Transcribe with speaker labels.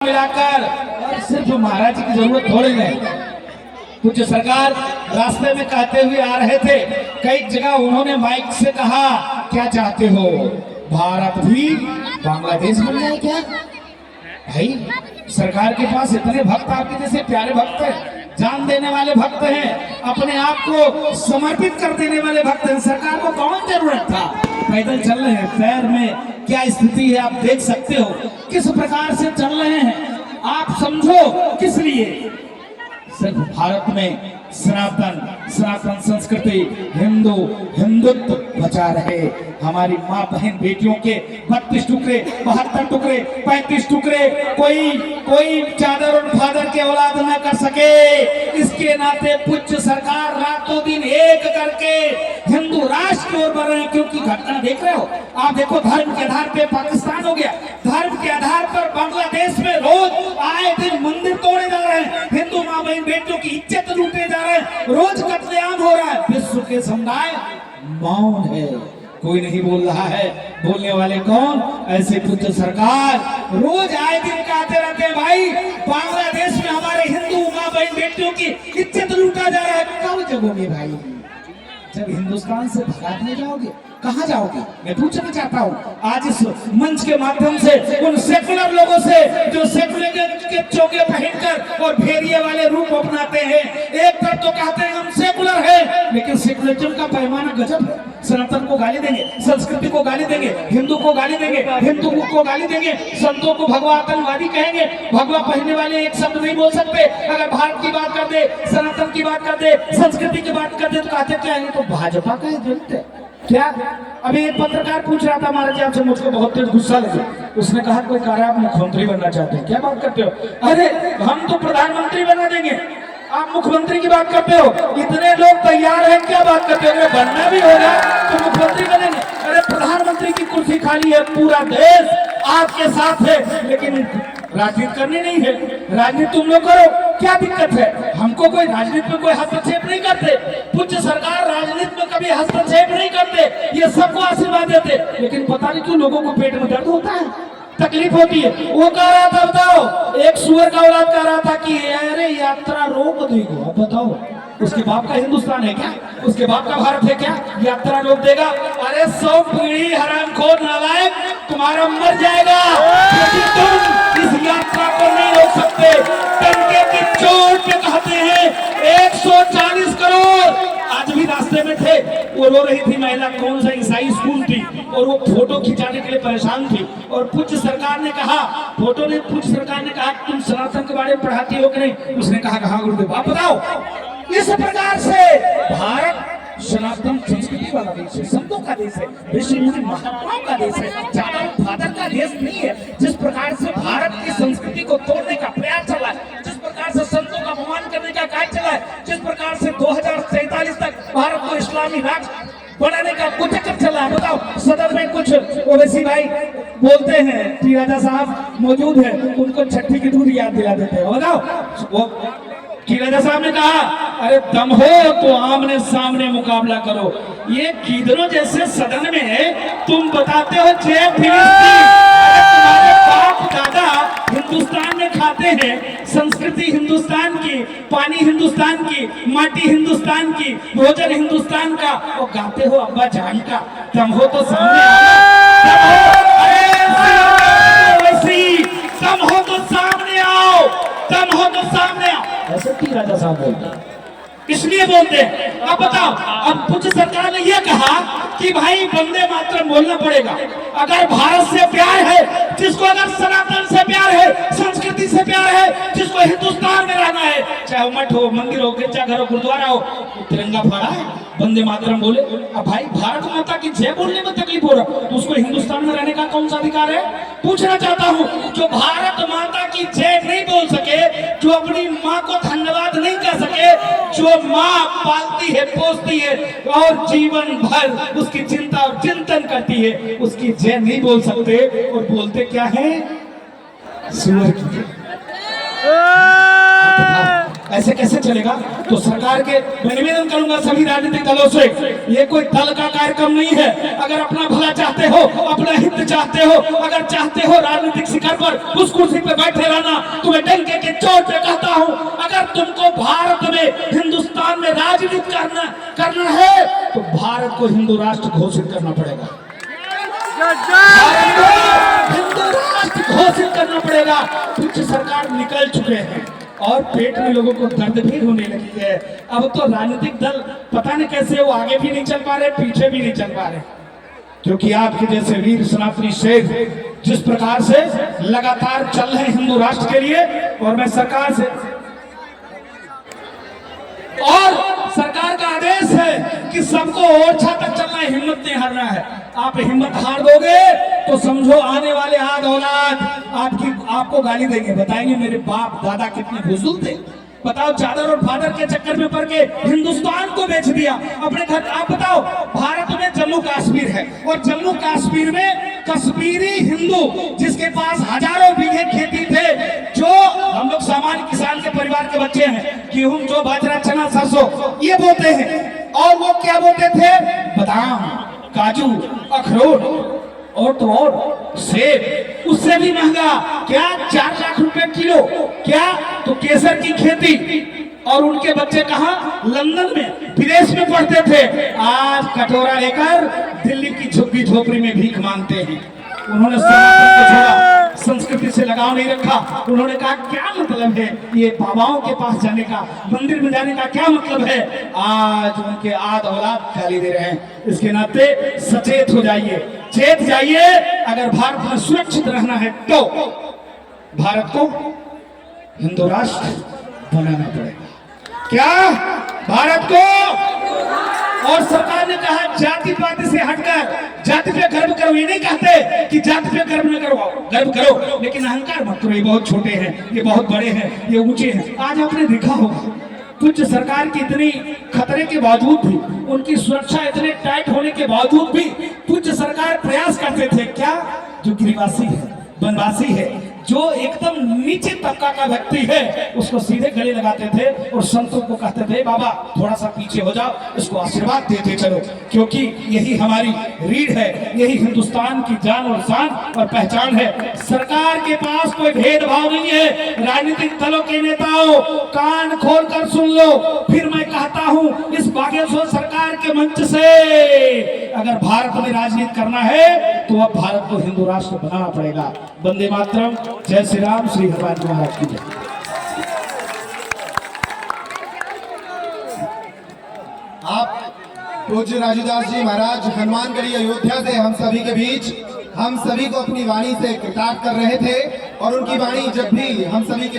Speaker 1: मिलाकर और सिर्फ महाराज की जरूरत थोड़ी नहीं। कुछ सरकार रास्ते में कहते हुए आ रहे थे, कई जगह उन्होंने माइक से कहा क्या चाहते हो, भारत भी बांग्लादेश बन जाए क्या? भाई सरकार के पास इतने भक्त आपके जैसे प्यारे भक्त हैं, जान देने वाले भक्त हैं, अपने आप को समर्पित कर देने वाले भक्त हैं, सरकार को कौन जरूरत था? पैदल चल रहे हैं, पैर में क्या स्थिति है आप देख सकते हो, किस प्रकार से चल रहे हैं। आप समझो किस लिए? सिर्फ भारत में सनातन संस्कृति हिंदुत्व बचा रहे। हमारी माँ बहन बेटियों के 32 टुकड़े, 72 टुकड़े, 35 टुकड़े कोई चादर और फादर के औलाद न कर सके। इसके नाते पूज्य सरकार रातों दिन एक करके हिंदू राष्ट्र की ओर बढ़ रहे हैं। क्योंकि घटना देख रहे हो आप, देखो धर्म के आधार पे पाकिस्तान हो गया, धर्म के आधार पर बांग्लादेश में रोज आए दिन मंदिर तोड़े जा रहे हैं, हिंदू माँ बहन बेटियों की इज्जत लूटे जा रहे हैं, रोज कत्लेआम हो रहा है। विश्व के समुदाय मौन है, कोई नहीं बोल रहा है। बोलने वाले कौन? ऐसे पूज्य सरकार रोज आए दिन कहते रहते हैं भाई बांग्लादेश में हमारे हिंदू माँ बहन बेटियों की इज्जत लूटा जा रहा है। कब जगोगे भाई? जब हिंदुस्तान से भागने जाओगे, कहाँ जाओगे? मैं पूछना चाहता हूँ आज इस मंच के माध्यम से उन सेकुलर लोगों से जो सेकुलर के चोगे पहनकर और भेड़िए वाले रूप अपनाते हैं। एक तरफ तो कहते हैं हम सेकुलर हैं, लेकिन सेकुलरिज्म का पैमाना गजब है। सनातन को गाली देंगे, संस्कृति को गाली देंगे, हिंदू को गाली देंगे, हिंदू को गाली देंगे, संतों को भगवा आतंकवादी कहेंगे। भगवा पहनने वाले एक शब्द नहीं बोल सकते। अगर भारत की बात कर दे, सनातन की बात कर दे, संस्कृति की बात कर दे तो कहते क्या है, तो भाजपा का एजेंट है क्या? अभी एक पत्रकार पूछ रहा था महाराज आपसे, मुझको बहुत तेज गुस्सा लगा। उसने कहा कोई कह रहा है आप मुख्यमंत्री बनना चाहते हैं, क्या बात करते हो? अरे हम तो प्रधानमंत्री बना देंगे, आप मुख्यमंत्री की बात करते हो? इतने लोग तैयार हैं, क्या बात करते हो? बनना भी होगा तो मुख्यमंत्री बनेंगे। अरे प्रधानमंत्री की कुर्सी खाली है, पूरा देश आपके साथ है, लेकिन राजनीति करनी नहीं है। राजनीति तुम लोग करो, क्या दिक्कत है? हमको कोई राजनीति में कोई हस्तक्षेप नहीं करते। पूज्य सरकार राजनीति में कभी हस्तक्षेप नहीं करते, ये सबको आशीर्वाद देते। लेकिन पता नहीं क्यों लोगों को पेट में दर्द होता है, तकलीफ होती है। वो कह रहा था, बताओ एक सुअर का औलाद कह रहा था कि अरे यात्रा रोक देगा। अब बताओ उसके बाप का हिंदुस्तान है क्या? उसके बाप का भारत है क्या? यात्रा रोक देगा? अरे 100 पीढ़ी हरामखोर नालायक तुम्हारा मर जाएगा, लेकिन तुम इस यात्रा को नहीं रोक सकते। टंके की चोट पे कहते हैं 140 करोड़। आज भी रास्ते में थे, वो रो रही थी महिला, कौन सा ईसाई स्कूल थी, और वो फोटो खिंचाने के लिए परेशान थी। और पूज्य सरकार ने कहा, पूज्य सरकार ने कहा तुम सनातन के बारे में पढ़ाती हो कि नहीं? उसने कहा हाँ गुरुदेव। आप बताओ, इस प्रकार से भारत सनातन संस्कृति वाला देश है, संतों का देश है, ऋषि मुनि महात्माओं का देश है, चादर फादर का देश नहीं है। जिस प्रकार से भारत की संस्कृति को तोड़ने का प्रयास चला है, जिस प्रकार से संतों का अपमान करने का कार्य चला है, जिस प्रकार से 2047 तक भारत को इस्लामी राष्ट्र बनाने का कुचक्कर चला है। बताओ सदन में कुछ ओवैसी भाई बोलते हैं, टी राजा साहब मौजूद है, उनको छठी की दूध याद दिला देते हैं। बताओ वो की राजा साहब ने कहा अरे दम हो तो आमने सामने मुकाबला करो। ये किधरों जैसे सदन में तुम बताते हो जय फिलिस्तीन। तुम्हारे बाप दादा हिंदुस्तान में खाते हैं, संस्कृति हिंदुस्तान की, पानी हिंदुस्तान की, माटी हिंदुस्तान की, भोजन हिंदुस्तान का, वो गाते हो अब्बा जान का। दम हो तो सामने दम हो तो सामने आओ, दम हो तो सामने आओ। ऐसे राजा साहब बोलते हैं, इसलिए बोलते हैं। अब बताओ, अब पूज्य सरकार ने यह कहा कि भाई वंदे मातरम बोलना पड़ेगा। अगर भारत से प्यार है, जिसको अगर सनातन से प्यार है, संस्कृति से प्यार है, जिसको हिंदुस्तान में रहना है, चाहे मठ हो, मंदिर हो, गिरजाघर हो, गुरुद्वारा हो, तिरंगा फहरा है, वंदे मातरम बोले। अब भाई भारत माता की जय बोलने में तकलीफ हो रहा तो उसको हिंदुस्तान में रहने का कौन सा अधिकार है? पूछना चाहता हूँ, जो भारत माता की जय नहीं बोल सके, जो अपनी माँ को धन्यवाद नहीं कह सके, जो माँ पालती है, पोसती है और जीवन भर उसकी चिंता और चिंतन करती है, उसकी जय नहीं बोल सकते। और बोलते क्या है? सुअर की। ऐसे कैसे चलेगा? तो सरकार के मैं निवेदन करूंगा सभी राजनीतिक दलों से, ये कोई दल का कार्यक्रम नहीं है। अगर अपना भला चाहते हो, अपना हित चाहते हो, अगर चाहते हो राजनीतिक शिखर पर उस कुर्सी पर बैठे रहना, तो मैं डंके के चोट पे कहता हूं, अगर तुमको भारत में, हिंदुस्तान में राजनीति करना है तो भारत को हिंदू राष्ट्र घोषित करना पड़ेगा। हिंदू राष्ट्र घोषित करना पड़ेगा। कुछ सरकार निकल चुके हैं और पेट में लोगों को दर्द भी होने लगी है। अब तो राजनीतिक दल पता नहीं कैसे वो आगे भी नहीं चल पा रहे, पीछे भी नहीं चल पा रहे, क्योंकि आपके जैसे वीर सनातनी शेर जिस प्रकार से लगातार चल रहे हैं हिंदू राष्ट्र के लिए, और मैं सरकार से और सरकार का आदेश है कि सबको ओरछा तक चलना है, हिम्मत नहीं हारना है। आप हिम्मत हार दोगे तो समझो आने वाले आज औलाद आपको गाली देंगे, बताएंगे मेरे बाप दादा कितने बुजुर्ग थे। बताओ, चादर और फादर के चक्कर में पड़ के हिंदुस्तान को बेच दिया अपने घर। आप बताओ, भारत में जम्मू कश्मीर है और जम्मू कश्मीर में कश्मीरी हिंदू जिसके पास हजारों बीघे खेती थे, जो हम लोग सामान्य किसान के परिवार के बच्चे हैं, गेहूं जो बाजरा चना सरसों ये बोते हैं, और वो क्या बोते थे? बादाम, काजू, अखरोट और तो और सेब, उससे भी महंगा क्या 4 लाख रुपए किलो, क्या तो केसर की खेती। और उनके बच्चे कहां? लंदन में, विदेश में पढ़ते थे। आज कटोरा लेकर दिल्ली की झुग्गी झोपड़ी में भीख मांगते हैं। उन्होंने सनातन को छोड़ा, संस्कृति से लगाव नहीं रखा। उन्होंने कहा क्या मतलब है ये बाबाओं के पास जाने का, मंदिर में जाने का क्या मतलब है? आज उनके आद औलाद गाली दे रहे हैं। इसके नाते सचेत हो जाइए, चेत जाइए। अगर भारत में सुरक्षित रहना है तो भारत को हिंदू राष्ट्र बनाना पड़ेगा। क्या भारत को? और सरकार ने कहा जाति पाति से हटकर जाति पे गर्व करो। ये नहीं कहते कि जाति पे गर्व न करो, गर्व करो, लेकिन अहंकार मत करो। ये बहुत छोटे हैं, ये बहुत बड़े हैं, ये ऊंचे हैं। आज आपने देखा होगा कुछ सरकार की इतनी खतरे के बावजूद भी, उनकी सुरक्षा इतने टाइट होने के बावजूद भी कुछ सरकार प्रयास करते थे। क्या? जो गिरिवासी है, वनवासी है, जो एकदम नीचे तबका का व्यक्ति है, उसको सीधे गले लगाते थे और संतों को कहते थे बाबा थोड़ा सा पीछे हो जाओ, इसको आशीर्वाद देते चलो, क्योंकि यही हमारी रीढ़ है, यही हिंदुस्तान की जान और शान और पहचान है। सरकार के पास कोई भेदभाव नहीं है। राजनीतिक दलों के नेताओं, कान खोल कर सुन लो। फिर मैं कहता हूं इस बागेश्वर सरकार के मंच से, अगर भारत में राजनीति करना है तो अब भारत को हिंदू राष्ट्र बनाना पड़ेगा। वंदे मातरम, जय श्री राम, श्री हनुमान जी महाराज की जय।
Speaker 2: आप पूज्य राजूदास जी महाराज हनुमानगढ़ी अयोध्या से हम सभी के बीच, हम सभी को अपनी वाणी से कृतार्थ कर रहे थे, और उनकी वाणी जब भी हम सभी के